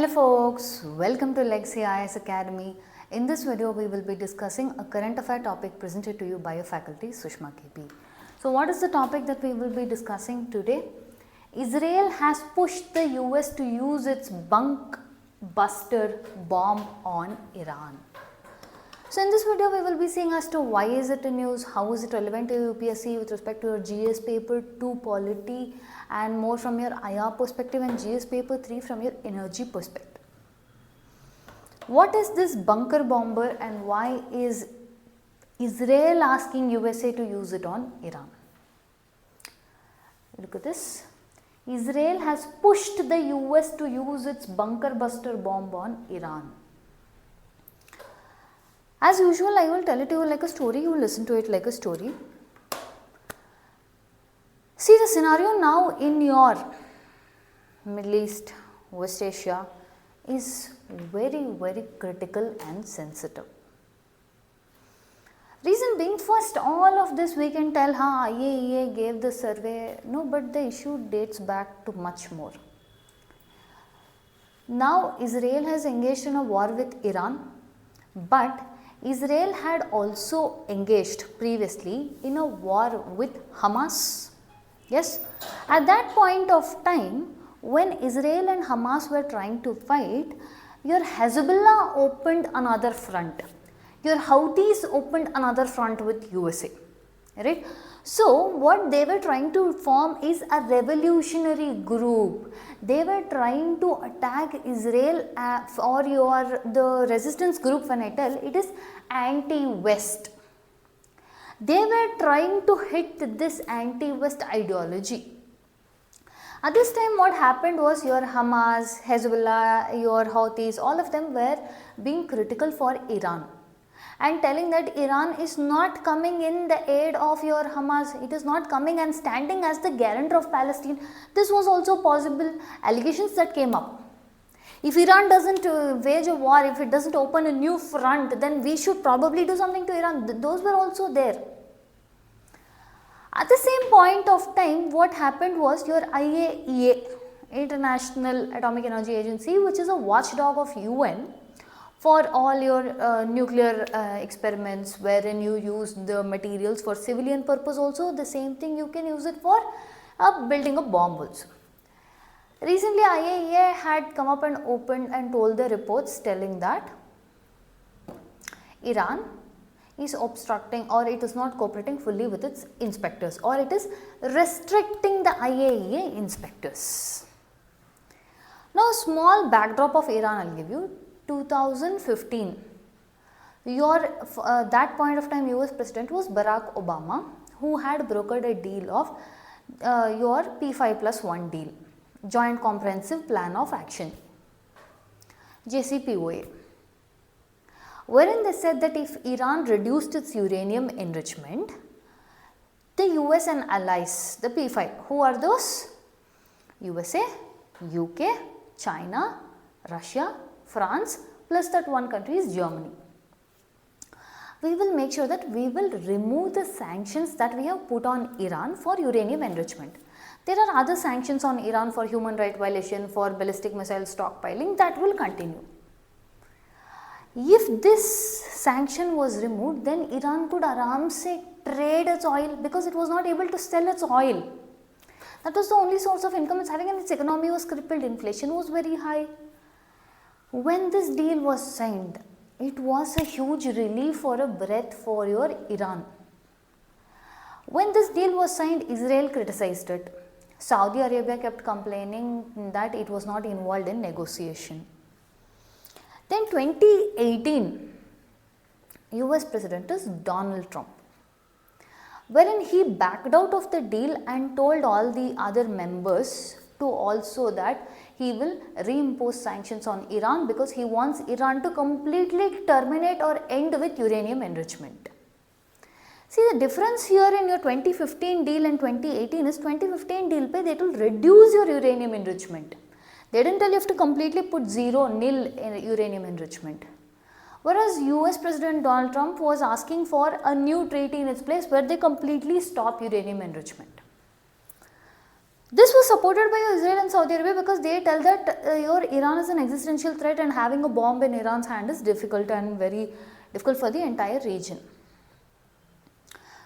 Hello folks, welcome to Legacy IAS Academy. In this video, we will be discussing a current affair topic presented to you by your faculty Sushma KP. So what is the topic that we will be discussing today? Israel has pushed the US to use its bunk buster bomb on Iran. So in this video, we will be seeing as to why is it in news, how is it relevant to UPSC with respect to your GS paper 2 polity and more from your IR perspective and GS paper 3 from your energy perspective. What is this bunker bomber and why is Israel asking USA to use it on Iran? Look at this. Israel has pushed the US to use its bunker buster bomb on Iran. As usual, I will tell it to you like a story, you will listen to it like a story. See, the scenario now in your Middle East, West Asia is very critical and sensitive. Reason being, first all of this we can tell IAEA gave the survey, no, but the issue dates back to much more. Now Israel has engaged in a war with Iran, but Israel had also engaged previously in a war with Hamas. Yes, at that point of time when Israel and Hamas were trying to fight, your Hezbollah opened another front, your Houthis opened another front with USA, right? So what they were trying to form is a revolutionary group. They were trying to attack Israel or the resistance group, when I tell it is anti-West. They were trying to hit this anti-West ideology. At this time what happened was your Hamas, Hezbollah, your Houthis, all of them were being critical for Iran and telling that Iran is not coming in the aid of your Hamas, it is not coming and standing as the guarantor of Palestine. This was also possible allegations that came up. If Iran doesn't wage a war, if it doesn't open a new front, then we should probably do something to Iran. Those were also there. At the same point of time, what happened was your IAEA, International Atomic Energy Agency, which is a watchdog of UN, for all your nuclear experiments wherein you use the materials for civilian purpose also, the same thing you can use it for building a bomb also. Recently IAEA had come up and opened and told the reports telling that Iran is obstructing or it is not cooperating fully with its inspectors or it is restricting the IAEA inspectors. Now a small backdrop of Iran I will give you. 2015, that point of time US President was Barack Obama, who had brokered a deal of your P5+1 deal, Joint Comprehensive Plan of Action, JCPOA, wherein they said that if Iran reduced its uranium enrichment, the US and allies, the P5, who are those? USA, UK, China, Russia, France, plus that one country is Germany. We will make sure that we will remove the sanctions that we have put on Iran for uranium enrichment. There are other sanctions on Iran for human rights violation, for ballistic missile stockpiling, that will continue. If this sanction was removed, then Iran could aram se trade its oil because it was not able to sell its oil. That was the only source of income it's having and its economy was crippled, inflation was very high. When this deal was signed, it was a huge relief for a breath for your Iran. When this deal was signed, Israel criticized it. Saudi Arabia kept complaining that it was not involved in negotiation. Then 2018, US President is Donald Trump, wherein he backed out of the deal and told all the other members to also that he will reimpose sanctions on Iran because he wants Iran to completely terminate or end with uranium enrichment. See, the difference here in your 2015 deal and 2018 is 2015 deal pe they will reduce your uranium enrichment. They didn't tell you have to completely put nil uranium enrichment. Whereas US President Donald Trump was asking for a new treaty in its place where they completely stop uranium enrichment. This was supported by Israel and Saudi Arabia because they tell that your Iran is an existential threat and having a bomb in Iran's hand is difficult and very difficult for the entire region.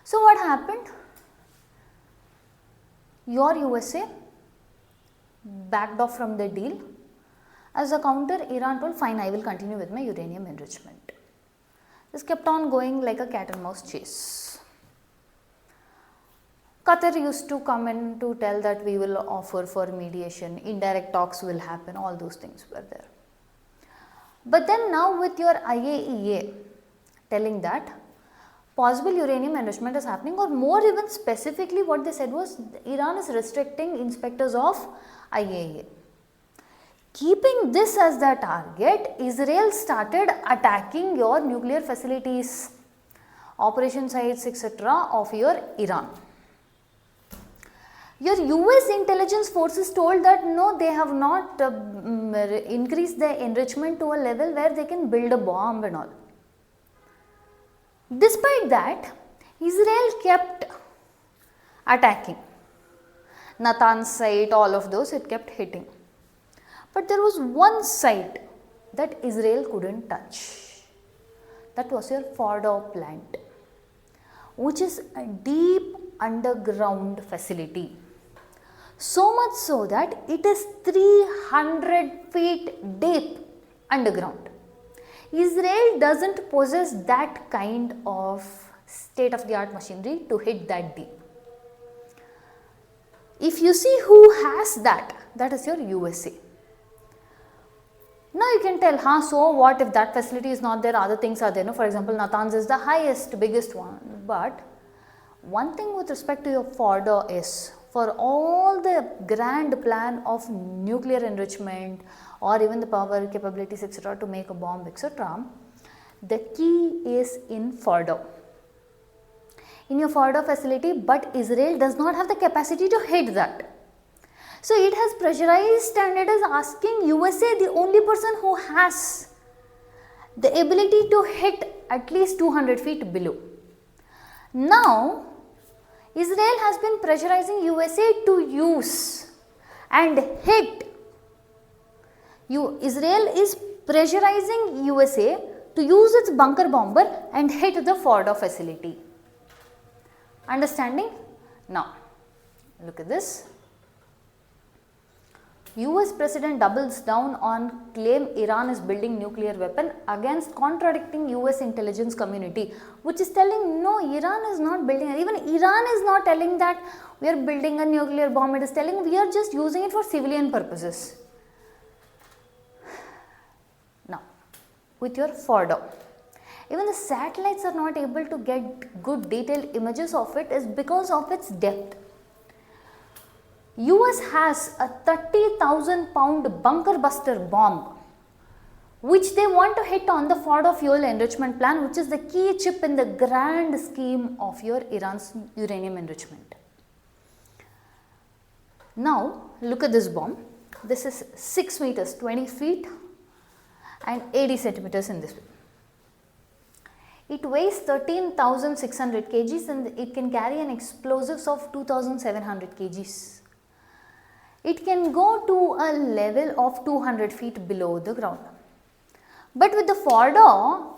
So what happened? Your USA backed off from the deal. As a counter, Iran told, fine, I will continue with my uranium enrichment. This kept on going like a cat and mouse chase. Qatar used to come in to tell that we will offer for mediation, indirect talks will happen, all those things were there. But then now with your IAEA telling that possible uranium enrichment is happening, or more even specifically what they said was Iran is restricting inspectors of IAEA. Keeping this as the target, Israel started attacking your nuclear facilities, operation sites, etc. of your Iran. Your US intelligence forces told that no, they have not increased the enrichment to a level where they can build a bomb and all. Despite that, Israel kept attacking. Natanz site, all of those, it kept hitting. But there was one site that Israel couldn't touch. That was your Fordow plant, which is a deep underground facility. So much so that it is 300 feet deep underground. Israel doesn't possess that kind of state-of-the-art machinery to hit that deep. If you see who has that, that is your USA. Now you can tell, so what if that facility is not there, other things are there. No? For example, Natanz is the highest, biggest one. But one thing with respect to your Fordow is, for all the grand plan of nuclear enrichment or even the power capabilities, etc., to make a bomb, etc., the key is in Fordow. In your Fordow facility, but Israel does not have the capacity to hit that. So it has pressurized and it is asking USA, the only person who has the ability to hit at least 200 feet below. Now, Israel has been pressurizing USA to use and hit. Israel is pressurizing USA to use its bunker bomber and hit the Fordow facility. Understanding? Now, look at this. US President doubles down on claim Iran is building nuclear weapon against contradicting US intelligence community, which is telling no, Iran is not building, even Iran is not telling that we are building a nuclear bomb, it is telling we are just using it for civilian purposes. Now, with your Fordow, even the satellites are not able to get good detailed images of it is because of its depth. US has a 30,000 pound bunker buster bomb which they want to hit on the Fordow fuel enrichment plan, which is the key chip in the grand scheme of your Iran's uranium enrichment. Now look at this bomb. This is 6 meters, 20 feet and 80 centimeters in this way. It weighs 13,600 kgs and it can carry an explosives of 2,700 kgs. It can go to a level of 200 feet below the ground. But with the Fordow,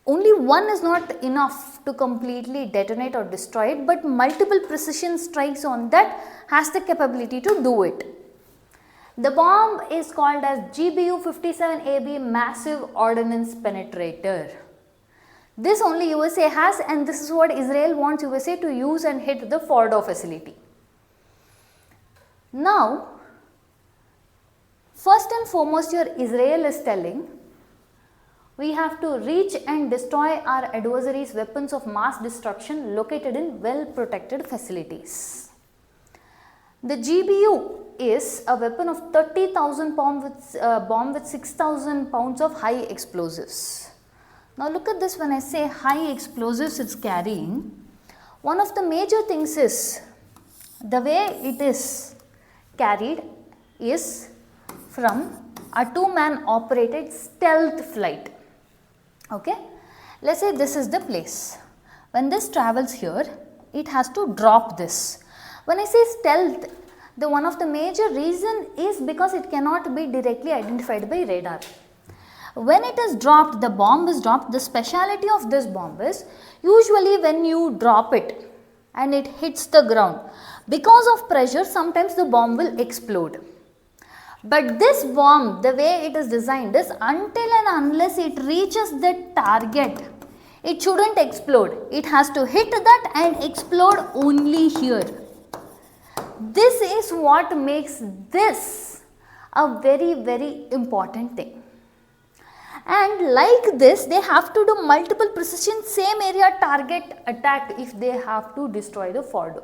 only one is not enough to completely detonate or destroy it, but multiple precision strikes on that has the capability to do it. The bomb is called as GBU-57AB Massive Ordnance Penetrator. This only USA has, and this is what Israel wants USA to use and hit the Fordow facility. Now, first and foremost, your Israel is telling we have to reach and destroy our adversaries' weapons of mass destruction located in well protected facilities. The GBU is a weapon of 30,000 bomb with 6,000 pounds of high explosives. Now look at this, when I say high explosives it's carrying, one of the major things is the way it is carried is from a two-man operated stealth flight. Okay, let's say this is the place. When this travels here, it has to drop this. When I say stealth, One of the major reason is because it cannot be directly identified by radar. When it is dropped, the bomb is dropped, the speciality of this bomb is usually when you drop it and it hits the ground, because of pressure sometimes the bomb will explode. But this bomb, the way it is designed is until and unless it reaches the target, it shouldn't explode. It has to hit that and explode only here. This is what makes this a very, very important thing. And like this, they have to do multiple precision same area target attack if they have to destroy the Fordo.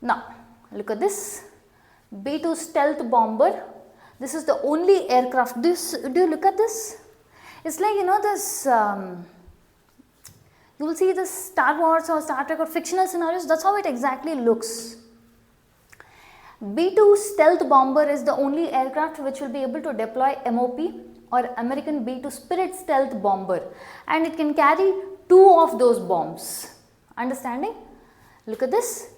Now, look at this B-2 stealth bomber. This is the only aircraft. Do you look at this? It's like, you know, this, you will see this Star Wars or Star Trek or fictional scenarios, that's how it exactly looks. B-2 stealth bomber is the only aircraft which will be able to deploy MOP or American B-2 Spirit stealth bomber, and it can carry 2 of those bombs. Understanding? Look at this.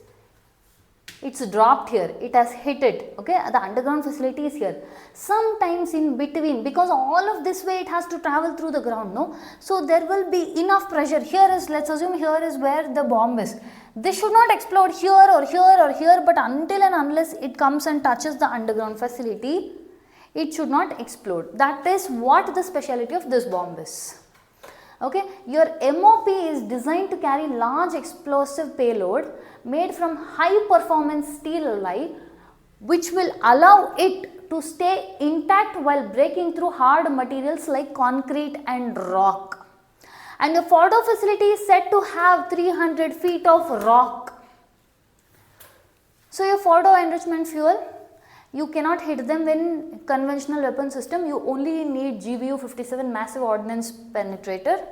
It's dropped here, it has hit it, okay, the underground facility is here. Sometimes in between, because all of this way it has to travel through the ground, no? So there will be enough pressure. Here is, let's assume here is where the bomb is. This should not explode here or here or here, but until and unless it comes and touches the underground facility, it should not explode. That is what the speciality of this bomb is. Okay, your MOP is designed to carry large explosive payload made from high performance steel alloy, which will allow it to stay intact while breaking through hard materials like concrete and rock. And the Fordo facility is said to have 300 feet of rock. So your Fordo enrichment fuel, you cannot hit them in conventional weapon system. You only need GBU-57 massive ordnance penetrator,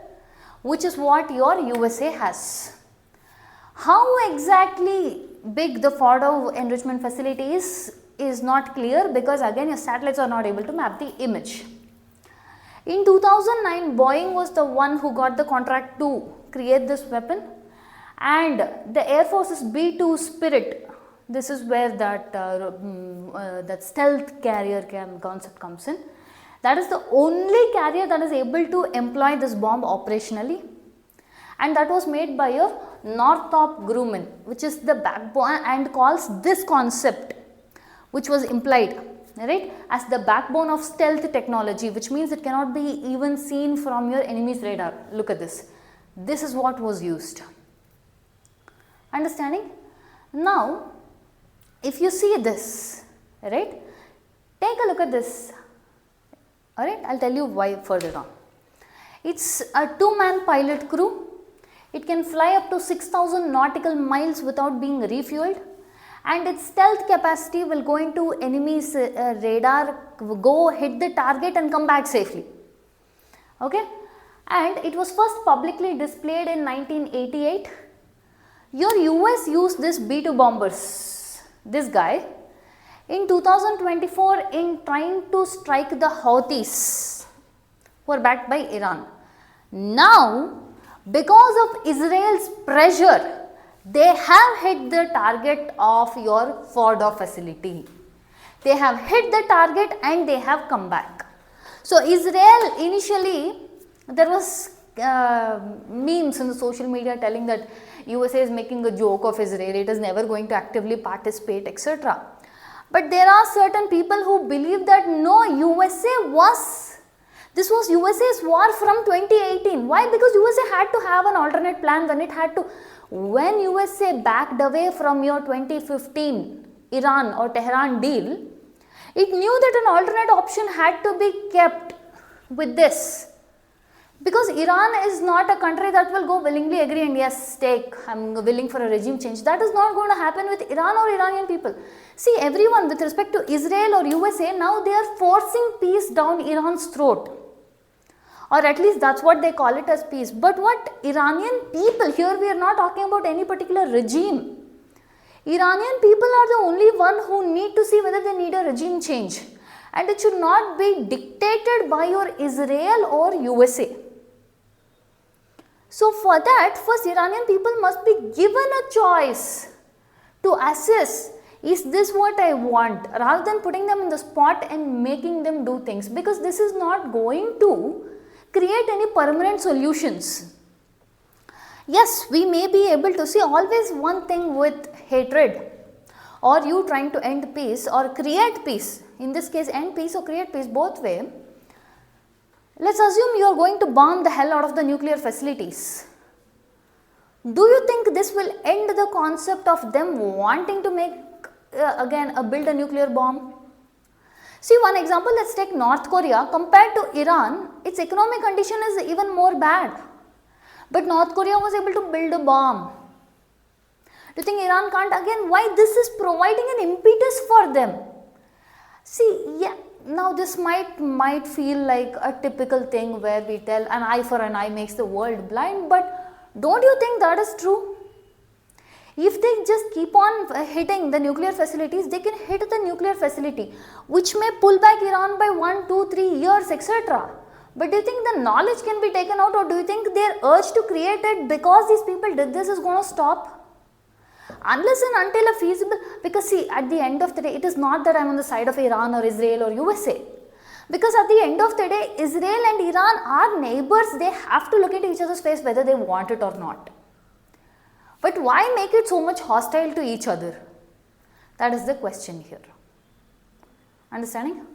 which is what your USA has. How exactly big the Fordo enrichment facility is not clear, because again your satellites are not able to map the image. In 2009, Boeing was the one who got the contract to create this weapon, and the Air Force's B-2 Spirit, this is where that stealth carrier concept comes in. That is the only carrier that is able to employ this bomb operationally, and that was made by a Northrop Grumman, which is the backbone and calls this concept, which was implied, right, as the backbone of stealth technology, which means it cannot be even seen from your enemy's radar. Look at this. This is what was used. Understanding? Now, if you see this, right, take a look at this. Alright, I'll tell you why further on. It's a 2-man pilot crew. It can fly up to 6,000 nautical miles without being refueled, and its stealth capacity will go into enemy's radar, go hit the target and come back safely. Okay, and it was first publicly displayed in 1988. Your US used this B-2 bombers, this guy, in 2024 in trying to strike the Houthis, who are backed by Iran. Now, because of Israel's pressure, they have hit the target of your Fordo facility. They have hit the target and they have come back. So, Israel initially, there was memes in the social media telling that USA is making a joke of Israel, it is never going to actively participate, etc. But there are certain people who believe that no, this was USA's war from 2018. Why? Because USA had to have an alternate plan when USA backed away from your 2015 Iran or Tehran deal, it knew that an alternate option had to be kept with this. Because Iran is not a country that will go willingly agree and yes, I'm willing for a regime change. That is not going to happen with Iran or Iranian people. See, everyone with respect to Israel or USA, now they are forcing peace down Iran's throat. Or at least that's what they call it as peace. But what Iranian people, here we are not talking about any particular regime. Iranian people are the only one who need to see whether they need a regime change. And it should not be dictated by your Israel or USA. So for that, first Iranian people must be given a choice to assess, is this what I want, rather than putting them in the spot and making them do things, because this is not going to create any permanent solutions. Yes, we may be able to see always one thing with hatred, or you trying to end peace or create peace. In this case, end peace or create peace, both way. Let's assume you are going to bomb the hell out of the nuclear facilities. Do you think this will end the concept of them wanting to make build a nuclear bomb? See one example, let's take North Korea. Compared to Iran, its economic condition is even more bad. But North Korea was able to build a bomb. Do you think Iran can't? Again, why this is providing an impetus for them? See, yeah, now this might feel like a typical thing where we tell an eye for an eye makes the world blind, but don't you think that is true? If they just keep on hitting the nuclear facilities, they can hit the nuclear facility, which may pull back Iran by 1, 2, 3 years, etc. But do you think the knowledge can be taken out, or do you think their urge to create it because these people did this is going to stop? Unless and until a feasible, because see, at the end of the day, it is not that I am on the side of Iran or Israel or USA. Because at the end of the day, Israel and Iran are neighbors. They have to look into each other's face whether they want it or not. But why make it so much hostile to each other? That is the question here. Understanding?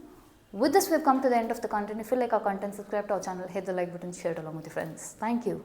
With this, we have come to the end of the content. If you like our content, subscribe to our channel, hit the like button, share it along with your friends. Thank you.